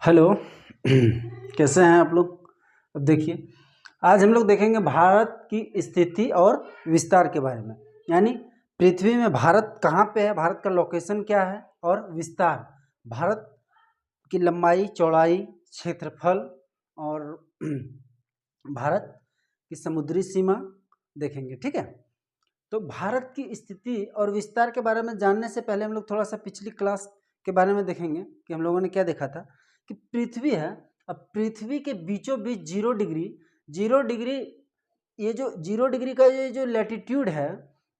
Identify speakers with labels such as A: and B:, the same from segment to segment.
A: Hello. कैसे हैं आप लोग। अब देखिए, आज हम लोग देखेंगे भारत की स्थिति और विस्तार के बारे में। यानी पृथ्वी में भारत कहाँ पे है, भारत का लोकेशन क्या है और विस्तार, भारत की लंबाई चौड़ाई क्षेत्रफल और भारत की समुद्री सीमा देखेंगे। ठीक है, तो भारत की स्थिति और विस्तार के बारे में जानने से पहले हम लोग थोड़ा सा पिछली क्लास के बारे में देखेंगे कि हम लोगों ने क्या देखा था कि पृथ्वी है। अब पृथ्वी के बीचों बीच 0 डिग्री, ये जो 0 डिग्री का ये जो लैटिट्यूड है,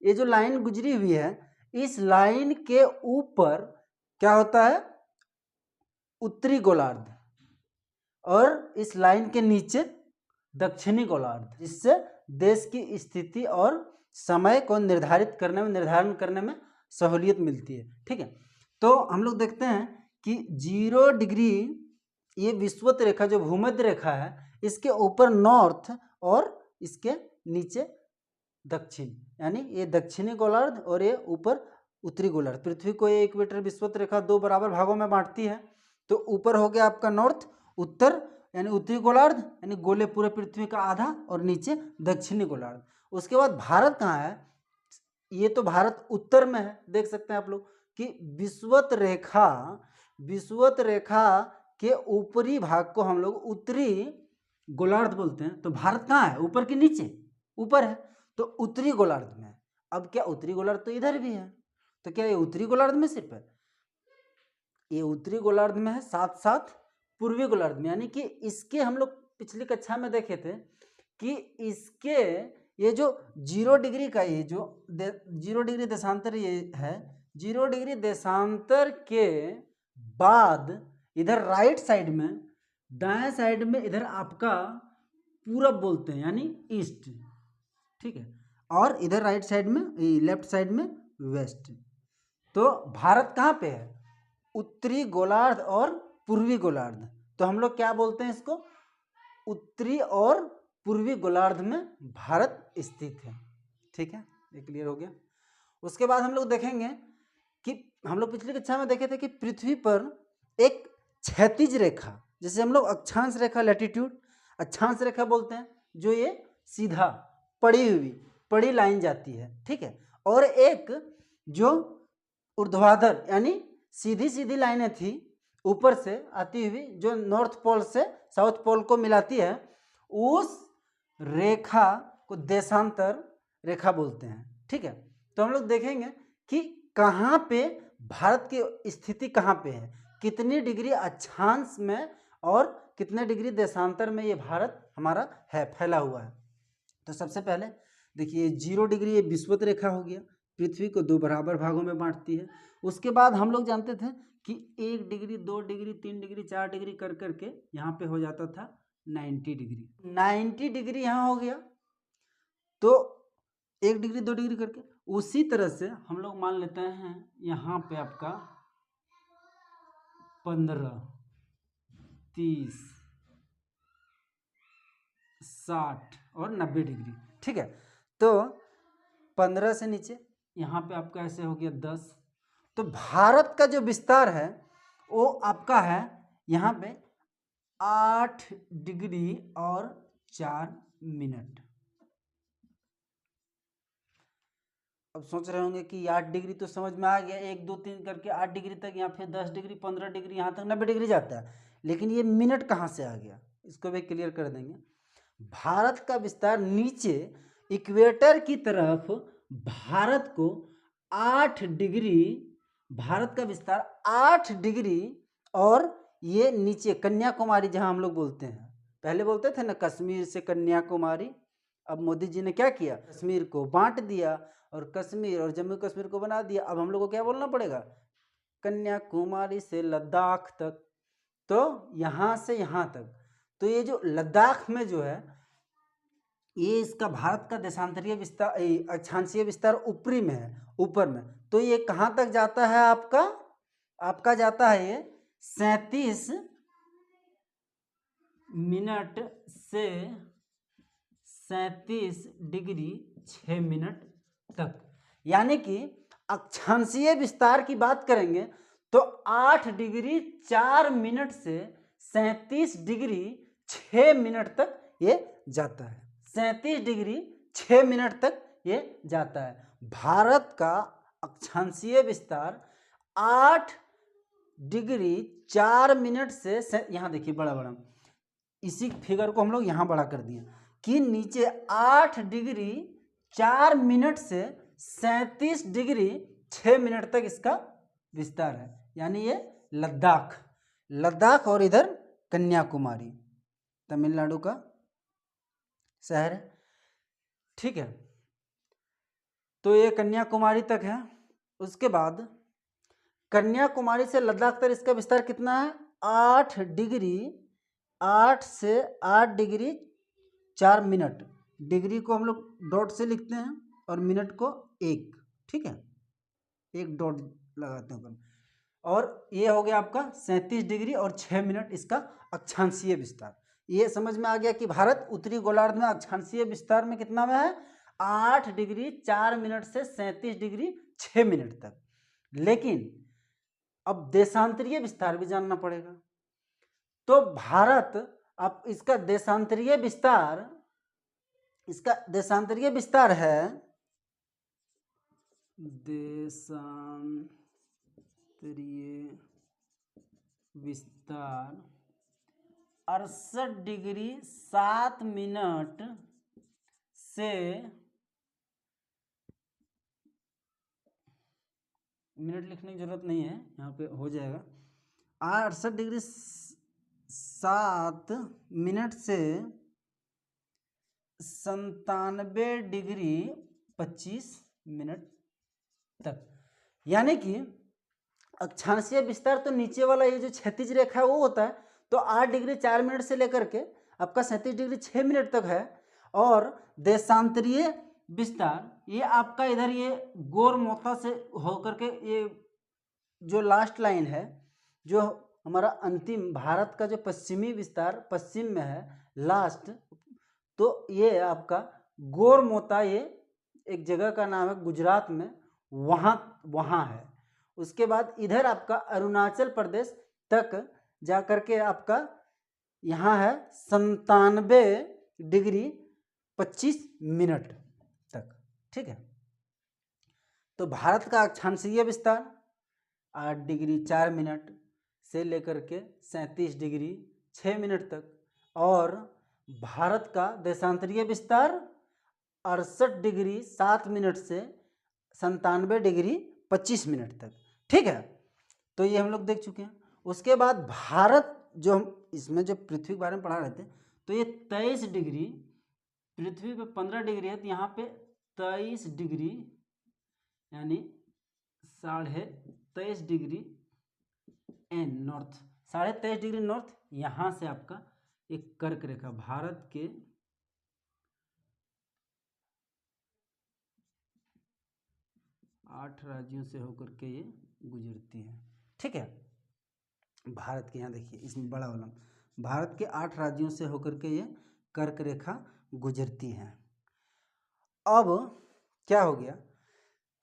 A: ये जो लाइन गुजरी हुई है, इस लाइन के ऊपर क्या होता है, उत्तरी गोलार्ध, और इस लाइन के नीचे दक्षिणी गोलार्ध, जिससे देश की स्थिति और समय को निर्धारण करने में सहूलियत मिलती है। ठीक है, तो हम लोग देखते हैं कि 0 डिग्री ये विषुवत रेखा जो भूमध्य रेखा है, इसके ऊपर नॉर्थ और इसके नीचे दक्षिण, यानी ये दक्षिणी गोलार्ध और ये ऊपर उत्तरी गोलार्ध। पृथ्वी को ये इक्वेटर विषुवत रेखा दो बराबर भागों में बांटती है। तो ऊपर हो गया आपका नॉर्थ, उत्तर यानी उत्तरी गोलार्ध, यानी गोले पूरे पृथ्वी का आधा, और नीचे दक्षिणी गोलार्ध। उसके बाद भारत कहाँ है, ये तो भारत उत्तर में है। देख सकते हैं आप लोग कि विषुवत रेखा के ऊपरी भाग को हम लोग उत्तरी गोलार्ध बोलते हैं। तो भारत कहाँ है, ऊपर के नीचे, ऊपर है, तो उत्तरी गोलार्ध में। अब क्या उत्तरी गोलार्ध तो इधर भी है, तो क्या ये उत्तरी गोलार्ध में सिर्फ है, ये उत्तरी गोलार्ध में है, साथ साथ पूर्वी गोलार्ध में। यानी कि इसके हम लोग पिछली कक्षा में देखे थे कि इसके ये जो 0 डिग्री का ये जो 0 डिग्री देशांतर ये है, 0 डिग्री देशांतर के बाद इधर राइट साइड में, दाएं साइड में इधर आपका पूरब बोलते हैं, यानी ईस्ट। ठीक है, और इधर राइट साइड में, लेफ्ट साइड में वेस्ट। तो भारत कहाँ पे है, उत्तरी गोलार्ध और पूर्वी गोलार्ध। तो हम लोग क्या बोलते हैं इसको, उत्तरी और पूर्वी गोलार्ध में भारत स्थित है। ठीक है, ये क्लियर हो गया। उसके बाद हम लोग देखेंगे कि हम लोग पिछली कक्षा में देखे थे कि पृथ्वी पर एक क्षैतिज रेखा, जैसे हम लोग अक्षांश रेखा, लैटिट्यूड अक्षांश रेखा बोलते हैं, जो ये सीधा पड़ी लाइन जाती है। ठीक है, और एक जो ऊर्ध्वाधर यानी सीधी सीधी लाइनें थी ऊपर से आती हुई, जो नॉर्थ पोल से साउथ पोल को मिलाती है, उस रेखा को देशांतर रेखा बोलते हैं। ठीक है, तो हम लोग देखेंगे कि कहाँ पे भारत की स्थिति कहाँ पे है, कितनी डिग्री अक्षांश में और कितने डिग्री देशांतर में ये भारत हमारा है, फैला हुआ है। तो सबसे पहले देखिए 0 डिग्री ये विषुवत रेखा हो गया, पृथ्वी को दो बराबर भागों में बांटती है। उसके बाद हम लोग जानते थे कि 1 डिग्री 2 डिग्री 3 डिग्री 4 डिग्री कर करके यहाँ पे हो जाता था 90 डिग्री यहाँ हो गया। तो 1 डिग्री 2 डिग्री करके उसी तरह से हम लोग मान लेते हैं यहाँ पे आपका 15, 30, 60 और 90 डिग्री। ठीक है, तो 15 से नीचे यहाँ पे आपका ऐसे हो गया 10। तो भारत का जो विस्तार है वो आपका है यहाँ पे 8 डिग्री और 4 मिनट। अब सोच रहे होंगे कि 8 डिग्री तो समझ में आ गया, 1 2 3 करके 8 डिग्री तक, यहाँ फिर 10 डिग्री 15 डिग्री, यहाँ तक 90 डिग्री जाता है, लेकिन ये मिनट कहाँ से आ गया, इसको भी क्लियर कर देंगे। भारत का विस्तार नीचे इक्वेटर की तरफ भारत को 8 डिग्री, भारत का विस्तार 8 डिग्री, और ये नीचे कन्याकुमारी जहां हम लोग बोलते हैं, पहले बोलते थे ना कश्मीर से कन्याकुमारी, अब मोदी जी ने क्या किया, कश्मीर को बांट दिया और कश्मीर और जम्मू कश्मीर को बना दिया। अब हम लोग को क्या बोलना पड़ेगा, कन्याकुमारी से लद्दाख तक, तो यहाँ से यहाँ तक। तो ये जो लद्दाख में जो है, ये इसका भारत का देशांतरीय विस्तार, अक्षांशीय विस्तार ऊपरी में है, ऊपर में। तो ये कहाँ तक जाता है, आपका जाता है ये 37 मिनट से 37 डिग्री 6 मिनट तक। यानी कि अक्षांशीय विस्तार की बात करेंगे तो 8 डिग्री 4 मिनट से 37 डिग्री 6 मिनट तक ये जाता है। 37 डिग्री 6 मिनट तक ये जाता है। भारत का अक्षांशीय विस्तार 8 डिग्री 4 मिनट से यहाँ देखिए बड़ा बड़ा, इसी फिगर को हम लोग यहाँ बड़ा कर दिए कि नीचे 8 डिग्री 4 मिनट से 37 डिग्री 6 मिनट तक इसका विस्तार है। यानी ये लद्दाख और इधर कन्याकुमारी तमिलनाडु का शहर है, ठीक है। तो ये कन्याकुमारी तक है। उसके बाद कन्याकुमारी से लद्दाख तक इसका विस्तार कितना है? 8 से 8 डिग्री 4 मिनट। डिग्री को हम लोग डॉट से लिखते हैं और मिनट को 1, ठीक है, 1 डॉट लगाते हैं। और ये हो गया आपका 37 डिग्री और 6 मिनट इसका अक्षांशीय विस्तार। ये समझ में आ गया कि भारत उत्तरी गोलार्ध में अक्षांशीय विस्तार में कितना में है? 8 डिग्री 4 मिनट से 37 डिग्री 6 मिनट तक। लेकिन अब देशांतरीय विस्तार भी जानना पड़ेगा। तो भारत अब इसका देशांतरीय विस्तार है देशांतरीय विस्तार 68 डिग्री 7 मिनट से मिनट लिखने की जरूरत नहीं है, यहाँ पे हो जाएगा। 68 डिग्री 7 मिनट से 97 डिग्री 25 मिनट तक। यानी कि अक्षांशीय विस्तार तो नीचे वाला ये जो क्षैतिज रेखा है वो होता है, तो 8 डिग्री 4 मिनट से लेकर के आपका 37 डिग्री 6 मिनट तक है। और देशांतरीय विस्तार ये आपका इधर ये गोरमोता से होकर के ये जो लास्ट लाइन है, जो हमारा अंतिम भारत का जो पश्चिमी विस्तार पश्चिम में है लास्ट, तो ये आपका गोरमोता, ये एक जगह का नाम है गुजरात में, वहाँ है। उसके बाद इधर आपका अरुणाचल प्रदेश तक जा करके आपका यहाँ है 97 डिग्री 25 मिनट तक, ठीक है। तो भारत का अक्षांशीय विस्तार 8 डिग्री 4 मिनट से लेकर के 37 डिग्री 6 मिनट तक, और भारत का देशांतरीय विस्तार 68 डिग्री 7 मिनट से 97 डिग्री 25 मिनट तक, ठीक है। तो ये हम लोग देख चुके हैं। उसके बाद भारत जो हम इसमें जो पृथ्वी के बारे में पढ़ा रहे थे, तो ये 23 डिग्री, पृथ्वी पे 15 डिग्री है, तो यहाँ पे 23 डिग्री यानी 23.5 degree N north, 23.5 degree north, यहाँ से आपका एक कर्क रेखा भारत के 8 राज्यों से होकर के ये गुजरती है, ठीक है। भारत के यहाँ देखिए इसमें बड़ा वाला, भारत के 8 राज्यों से होकर के ये कर्क रेखा गुजरती है। अब क्या हो गया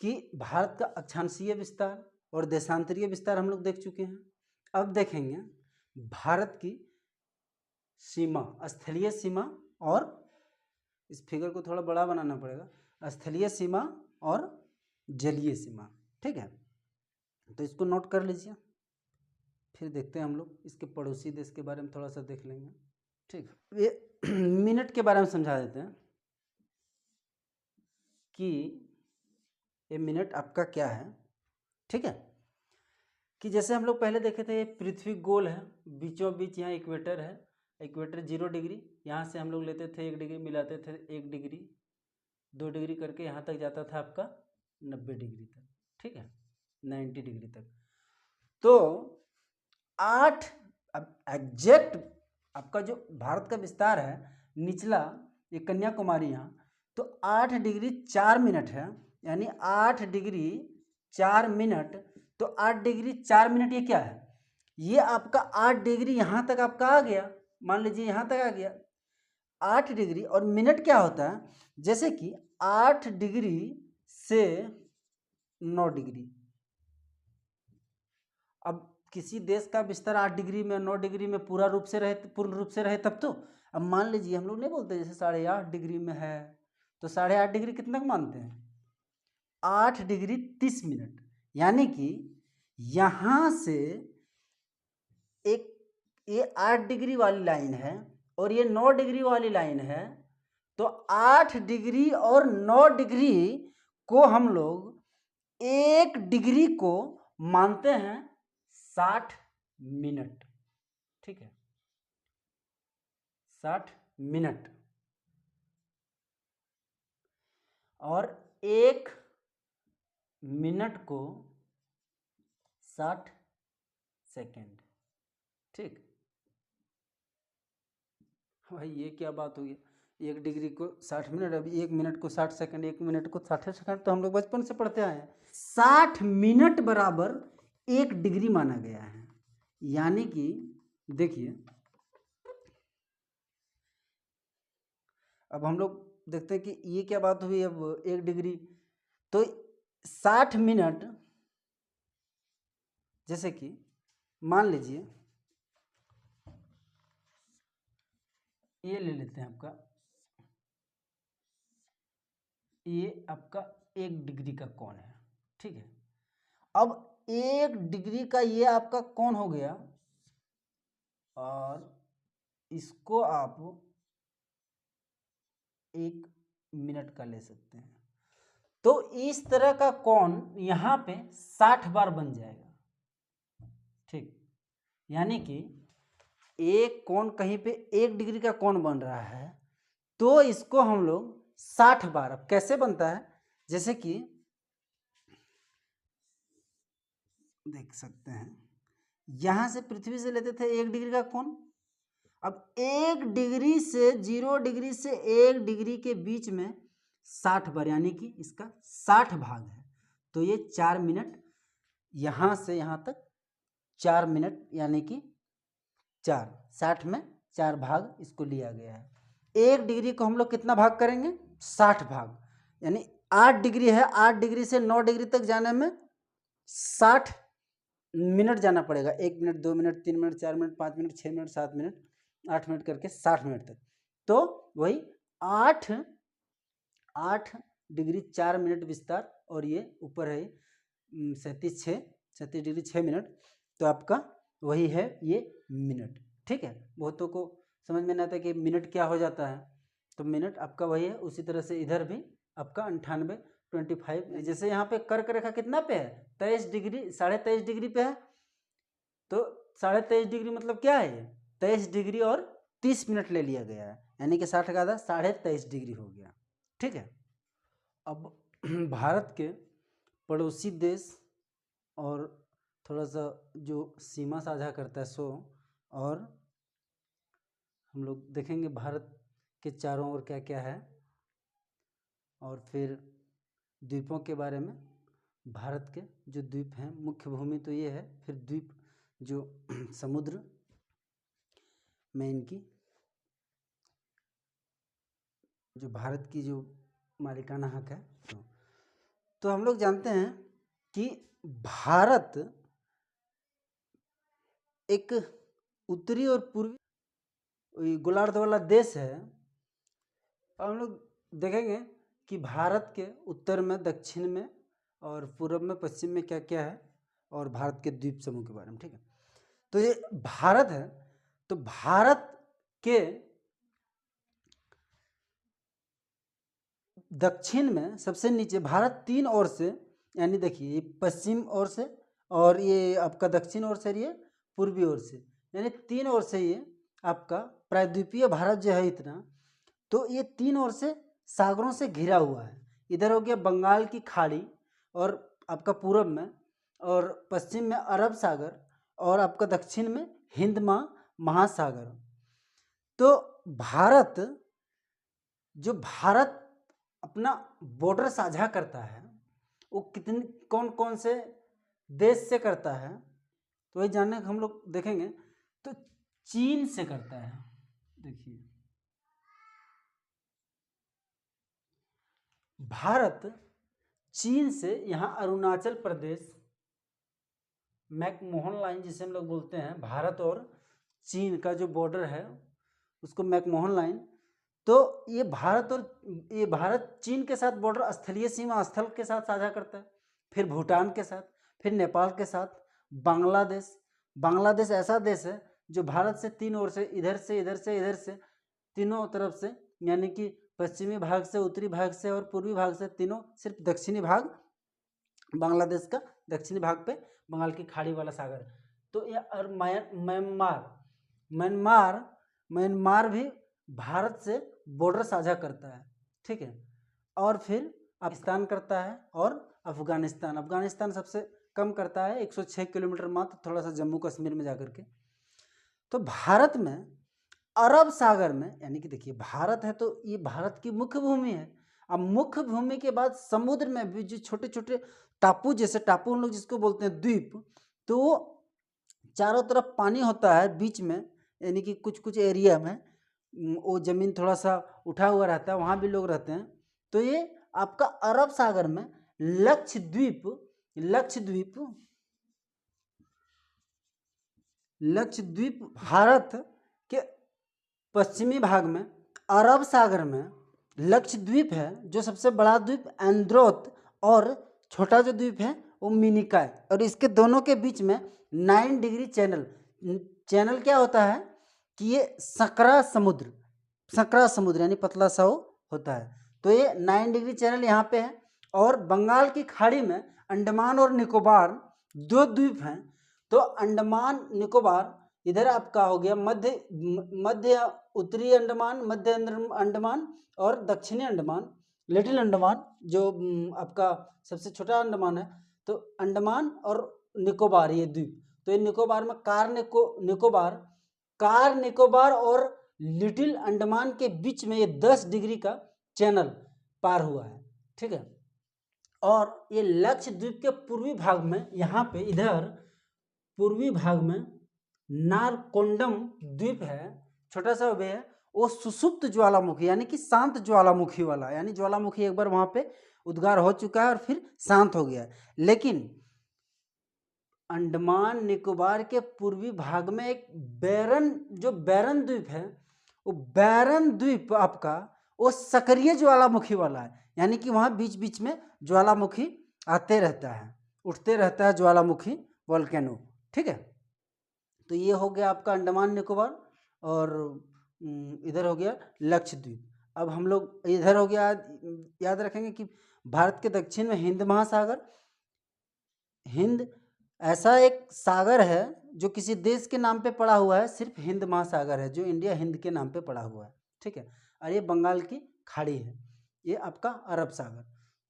A: कि भारत का अक्षांशीय विस्तार और देशांतरीय विस्तार हम लोग देख चुके हैं। अब देखेंगे भारत की सीमा, स्थलीय सीमा, और इस फिगर को थोड़ा बड़ा बनाना पड़ेगा, स्थलीय सीमा और जलीय सीमा, ठीक है। तो इसको नोट कर लीजिए, फिर देखते हैं हम लोग इसके पड़ोसी देश के बारे में थोड़ा सा देख लेंगे, ठीक है। ये मिनट के बारे में समझा देते हैं कि ये मिनट आपका क्या है, ठीक है। कि जैसे हम लोग पहले देखे थे, ये पृथ्वी गोल है, बीचों बीच यहाँ इक्वेटर है, इक्वेटर 0 डिग्री, यहाँ से हम लोग लेते थे 1 डिग्री, मिलाते थे 1 डिग्री 2 डिग्री करके यहाँ तक जाता था आपका 90 डिग्री तक, ठीक है, 90 डिग्री तक। तो 8 अब एग्जैक्ट आपका जो भारत का विस्तार है निचला, ये कन्याकुमारी यहाँ, तो 8 डिग्री 4 मिनट है, यानी 8 डिग्री 4 मिनट। तो 8 डिग्री 4 मिनट ये क्या है? ये आपका 8 डिग्री यहाँ तक आपका आ गया, मान लीजिए यहाँ तक आ गया 8 डिग्री। और मिनट क्या होता है, जैसे कि 8 डिग्री से 9 डिग्री। अब किसी देश का बिस्तर 8 डिग्री में 9 डिग्री में पूर्ण रूप से रहे तब तो। अब मान लीजिए हम लोग नहीं बोलते जैसे 8.5 डिग्री में है, तो 8.5 डिग्री कितना मानते हैं, 8 डिग्री 30 मिनट। यानी कि यहाँ से एक ये 8 डिग्री वाली लाइन है और ये 9 डिग्री वाली लाइन है, तो 8 डिग्री और 9 डिग्री को हम लोग 1 डिग्री को मानते हैं 60 मिनट। ठीक है, 60 मिनट। और 1 मिनट को 60 सेकेंड। ठीक भाई, ये क्या बात हुई, 1 डिग्री को 60 मिनट, अभी 1 मिनट को 60 सेकंड, 1 मिनट को 60 सेकंड, तो हम लोग बचपन से पढ़ते आए हैं। 60 मिनट बराबर 1 डिग्री माना गया है। यानी कि देखिए, अब हम लोग देखते हैं कि ये क्या बात हुई। अब 1 डिग्री तो 60 मिनट, जैसे कि मान लीजिए ये ले लेते हैं आपका, ये आपका 1 डिग्री का कोण है। ठीक है, अब 1 डिग्री का ये आपका कोण हो गया और इसको आप 1 मिनट का ले सकते हैं। तो इस तरह का कोण यहाँ पे 60 बार बन जाएगा। ठीक, यानी कि एक कोण कहीं पे 1 डिग्री का कोण बन रहा है, तो इसको हम लोग 60 बार, अब कैसे बनता है, जैसे कि देख सकते हैं, यहां से पृथ्वी से लेते थे 1 डिग्री का कोण। अब 1 डिग्री से 0 डिग्री से 1 डिग्री के बीच में 60 बार, यानी कि इसका 60 भाग है। तो ये 4 मिनट, यहां से यहां तक 4 मिनट, यानी कि 4, 60 में 4 भाग इसको लिया गया है। 1 डिग्री को हम लोग कितना भाग करेंगे, 60 भाग, यानी 8 डिग्री है, 8 डिग्री से 9 डिग्री तक जाने में 60 मिनट जाना पड़ेगा। 1 minute, 2 minute, 3 minute, 4 minute, 5 minute, 6 minute, 7 minute, 8 minute करके 60 मिनट तक। तो वही 8 डिग्री 4 मिनट विस्तार, और ये ऊपर है 37 डिग्री 6 मिनट, तो आपका वही है ये मिनट। ठीक है, बहुतों को समझ में नहीं आता कि मिनट क्या हो जाता है, तो मिनट आपका वही है। उसी तरह से इधर भी आपका 98, 25, जैसे यहाँ पे कर्क रेखा कितना पे है, 23 डिग्री, 23.5 डिग्री पे है, तो 23.5 डिग्री मतलब क्या है, ये 23 डिग्री और 30 मिनट ले लिया गया है, यानी कि 60 का आधा 23.5 डिग्री हो गया। ठीक है, अब भारत के पड़ोसी देश और थोड़ा सा जो सीमा साझा करता है सो, और हम लोग देखेंगे भारत के चारों ओर क्या क्या है, और फिर द्वीपों के बारे में। भारत के जो द्वीप हैं, मुख्य भूमि तो ये है, फिर द्वीप जो समुद्र में इनकी जो भारत की जो मालिकाना हक है, तो हम लोग जानते हैं कि भारत एक उत्तरी और पूर्वी गोलार्ध वाला देश है। हम लोग देखेंगे कि भारत के उत्तर में, दक्षिण में और पूर्व में, पश्चिम में क्या क्या है, और भारत के द्वीप समूह के बारे में। ठीक है, तो ये भारत है, तो भारत के दक्षिण में सबसे नीचे भारत 3 ओर से, यानी देखिए ये पश्चिम ओर से, और ये आपका दक्षिण ओर से, ये पूर्वी ओर से, यानी 3 ओर से ये आपका प्रायद्वीपीय भारत जो है इतना, तो ये 3 ओर से सागरों से घिरा हुआ है। इधर हो गया बंगाल की खाड़ी, और आपका पूर्व में, और पश्चिम में अरब सागर, और आपका दक्षिण में हिंद महासागर। तो भारत अपना बॉर्डर साझा करता है, वो कितने कौन कौन से देश से करता है, तो वही जानने हम लोग देखेंगे। तो चीन से करता है, देखिए भारत चीन से यहाँ अरुणाचल प्रदेश, मैकमोहन लाइन जिसे हम लोग बोलते हैं, भारत और चीन का जो बॉर्डर है उसको मैकमोहन लाइन। तो ये भारत चीन के साथ बॉर्डर, स्थलीय सीमा स्थल के साथ साझा करता है, फिर भूटान के साथ, फिर नेपाल के साथ, बांग्लादेश ऐसा देश है जो भारत से 3 ओर से, इधर से इधर से इधर से, तीनों तरफ से, यानी कि पश्चिमी भाग से, उत्तरी भाग से और पूर्वी भाग से, तीनों, सिर्फ दक्षिणी भाग बांग्लादेश का, दक्षिणी भाग पे बंगाल की खाड़ी वाला सागर। तो ये और म्यांमार भी भारत से बॉर्डर साझा करता है, ठीक है। और फिर पाकिस्तान करता है, और अफगानिस्तान सबसे कम करता है, 106 किलोमीटर मात्र, थोड़ा सा जम्मू कश्मीर में जाकर के। तो भारत में अरब सागर में, यानी कि देखिए भारत है तो ये भारत की मुख्य भूमि है। अब मुख्य भूमि के बाद समुद्र में भी जो छोटे छोटे टापू, जैसे टापू हम लोग जिसको बोलते हैं द्वीप, तो चारों तरफ पानी होता है बीच में, यानी कि कुछ कुछ एरिया में वो जमीन थोड़ा सा उठा हुआ रहता है, वहाँ भी लोग रहते हैं। तो ये आपका अरब सागर में लक्षद्वीप भारत के पश्चिमी भाग में अरब सागर में लक्षद्वीप है, जो सबसे बड़ा द्वीप एंद्रोथ, और छोटा जो द्वीप है वो मिनिकॉय, और इसके दोनों के बीच में 9 डिग्री चैनल क्या होता है कि ये संकरा समुद्र यानी पतला सा होता है। तो ये 9 डिग्री चैनल यहाँ पे है। और बंगाल की खाड़ी में अंडमान और निकोबार 2 द्वीप हैं। तो अंडमान निकोबार इधर आपका हो गया मध्य उत्तरी अंडमान, मध्य अंडमान और दक्षिणी अंडमान, लिटिल अंडमान जो आपका सबसे छोटा अंडमान है। तो अंडमान और निकोबार ये द्वीप, तो ये निकोबार में कार निकोबार और लिटिल अंडमान के बीच में ये 10 डिग्री का चैनल पार हुआ है, ठीक है। और ये लक्षद्वीप के पूर्वी भाग में, यहाँ पे इधर पूर्वी भाग में नारकोंडम द्वीप है, छोटा सा वे है, वो सुसुप्त ज्वालामुखी यानी कि शांत ज्वालामुखी वाला, यानी ज्वालामुखी एक बार वहां पे उद्गार हो चुका है और फिर शांत हो गया है। लेकिन अंडमान निकोबार के पूर्वी भाग में एक बैरन द्वीप है, वो बैरन द्वीप आपका वो सक्रिय ज्वालामुखी वाला है, यानी कि वहाँ बीच बीच में ज्वालामुखी आते रहता है, उठते रहता है ज्वालामुखी वोल्केनो, ठीक है। तो ये हो गया आपका अंडमान निकोबार, और इधर हो गया लक्षद्वीप। अब हम लोग इधर हो गया, याद रखेंगे कि भारत के दक्षिण में हिंद महासागर, हिंद ऐसा एक सागर है जो किसी देश के नाम पे पड़ा हुआ है, सिर्फ हिंद महासागर है जो इंडिया हिंद के नाम पे पड़ा हुआ है, ठीक है। और ये बंगाल की खाड़ी है, ये आपका अरब सागर।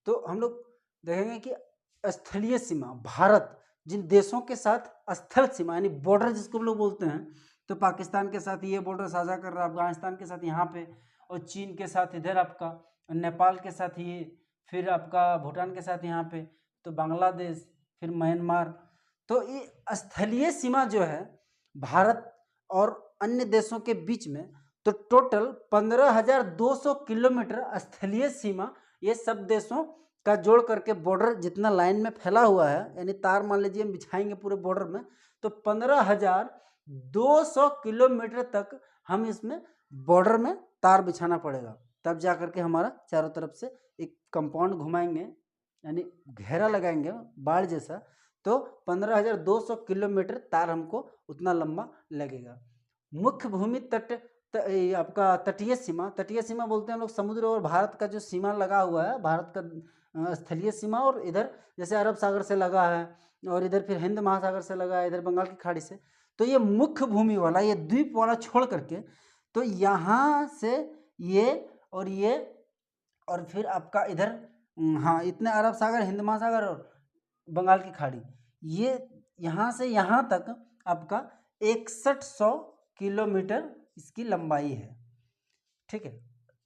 A: तो हम लोग देखेंगे कि स्थलीय सीमा, भारत जिन देशों के साथ स्थल सीमा यानी बॉर्डर जिसको हम लोग बोलते हैं, तो पाकिस्तान के साथ ये बॉर्डर साझा कर रहा है, अफगानिस्तान के साथ यहाँ पे, और चीन के साथ इधर आपका, नेपाल के साथ ये, फिर आपका भूटान के साथ यहाँ पे, तो बांग्लादेश, फिर म्यांमार। तो ये स्थलीय सीमा जो है भारत और अन्य देशों के बीच में, तो टोटल 15,200 किलोमीटर स्थलीय सीमा, ये सब देशों का जोड़ करके बॉर्डर जितना लाइन में फैला हुआ है, यानी तार मान लीजिए हम बिछाएंगे पूरे बॉर्डर में, तो 15,200 किलोमीटर तक हम इसमें बॉर्डर में तार बिछाना पड़ेगा, तब जा करके हमारा चारों तरफ से एक कंपाउंड घुमाएंगे, यानी घेरा लगाएंगे बाढ़ जैसा, तो 15,200 किलोमीटर तार हमको उतना लंबा लगेगा। मुख्य भूमि आपका तटीय सीमा बोलते हैं हम लोग समुद्र और भारत का जो सीमा लगा हुआ है, भारत का स्थलीय सीमा, और इधर जैसे अरब सागर से लगा है, और इधर फिर हिंद महासागर से लगा है, इधर बंगाल की खाड़ी से। तो ये मुख्य भूमि वाला, ये द्वीप वाला छोड़ करके, तो यहाँ से ये और फिर आपका इधर, हाँ, इतने अरब सागर, हिंद महासागर और बंगाल की खाड़ी, ये यहाँ से यहाँ तक आपका 6100 किलोमीटर इसकी लंबाई है, ठीक है,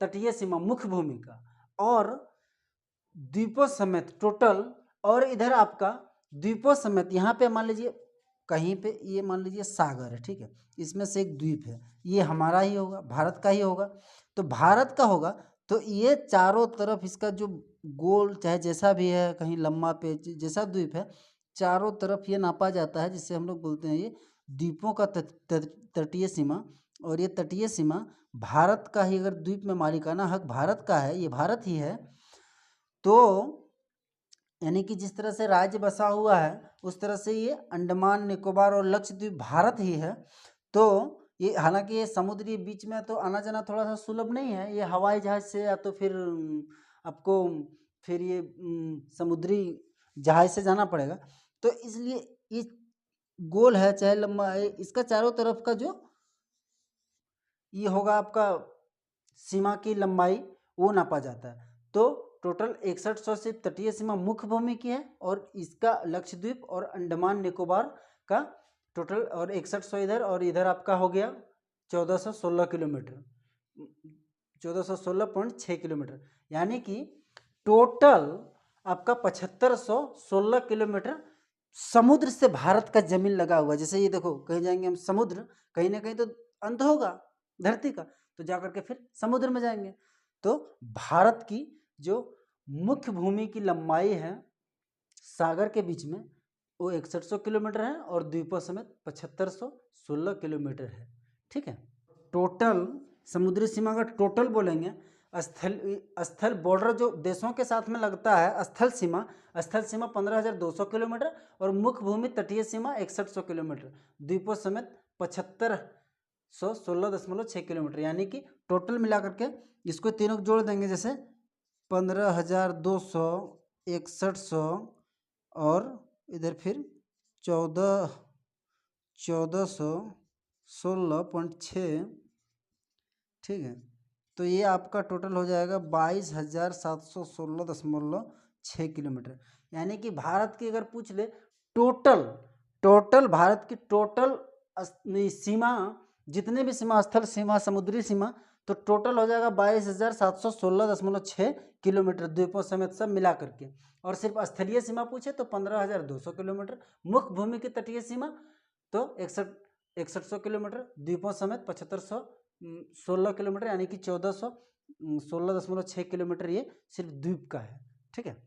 A: तटीय सीमा मुख्य भूमि का। और द्वीपों समेत टोटल, और इधर आपका द्वीपों समेत यहाँ पे मान लीजिए कहीं पे ये मान लीजिए सागर है, ठीक है, इसमें से एक द्वीप है, ये हमारा ही होगा, भारत का ही होगा। तो भारत का होगा तो ये चारों तरफ इसका जो गोल चाहे जैसा भी है, कहीं लंबा पे जैसा द्वीप है, चारों तरफ ये नापा जाता है, जिससे हम लोग बोलते हैं ये द्वीपों का तटीय सीमा। और ये तटीय सीमा भारत का ही, अगर द्वीप में मालिकाना हक भारत का है, ये भारत ही है, तो यानी कि जिस तरह से राज्य बसा हुआ है उस तरह से ये अंडमान निकोबार और लक्षद्वीप भारत ही है। तो ये हालांकि ये समुद्री बीच में तो आना जाना थोड़ा सा सुलभ नहीं है, ये हवाई जहाज से या तो फिर आपको फिर ये समुद्री जहाज से जाना पड़ेगा। तो इसलिए ये गोल है चाहे लंबा है, इसका चारों तरफ का जो ये होगा आपका सीमा की लंबाई वो नापा जाता है। तो टोटल 6100 से तटीय सीमा मुख्य भूमि की है, और इसका लक्षद्वीप और अंडमान निकोबार का टोटल, और 6100 इधर, और इधर आपका हो गया 1416 किलोमीटर, 1416.6 किलोमीटर, यानी कि टोटल आपका 7516 किलोमीटर समुद्र से भारत का जमीन लगा हुआ है। जैसे ये देखो, कहीं जाएंगे हम समुद्र, कहीं ना कहीं तो अंत होगा धरती का, तो जाकर के फिर समुद्र में जाएंगे। तो भारत की जो मुख्य भूमि की लंबाई है सागर के बीच में वो 6100 किलोमीटर है, और द्वीपों समेत 7516 किलोमीटर है। ठीक है, टोटल समुद्री सीमा का टोटल बोलेंगे, स्थल बॉर्डर जो देशों के साथ में लगता है, स्थल सीमा 15,200 किलोमीटर, और मुख्य भूमि तटीय सीमा 6100 किलोमीटर, द्वीपों समेत 7516.6 किलोमीटर, यानी कि टोटल मिला करके इसको तीनों जोड़ देंगे, जैसे 15,200, 6100 और इधर फिर 1416.6। ठीक है, तो ये आपका टोटल हो जाएगा 22,716.6 किलोमीटर। यानी कि भारत की अगर पूछ ले टोटल भारत की टोटल सीमा, जितने भी सीमा, स्थल सीमा, समुद्री सीमा, तो टोटल हो जाएगा 22,716.6 किलोमीटर द्वीपों समेत सब मिला करके। और सिर्फ स्थलीय सीमा पूछे तो 15,200 किलोमीटर, मुख्य भूमि की तटीय सीमा तो 6100 किलोमीटर, द्वीपों समेत 7516 किलोमीटर, यानी कि 1416.6 किलोमीटर ये सिर्फ द्वीप का है। ठीक है।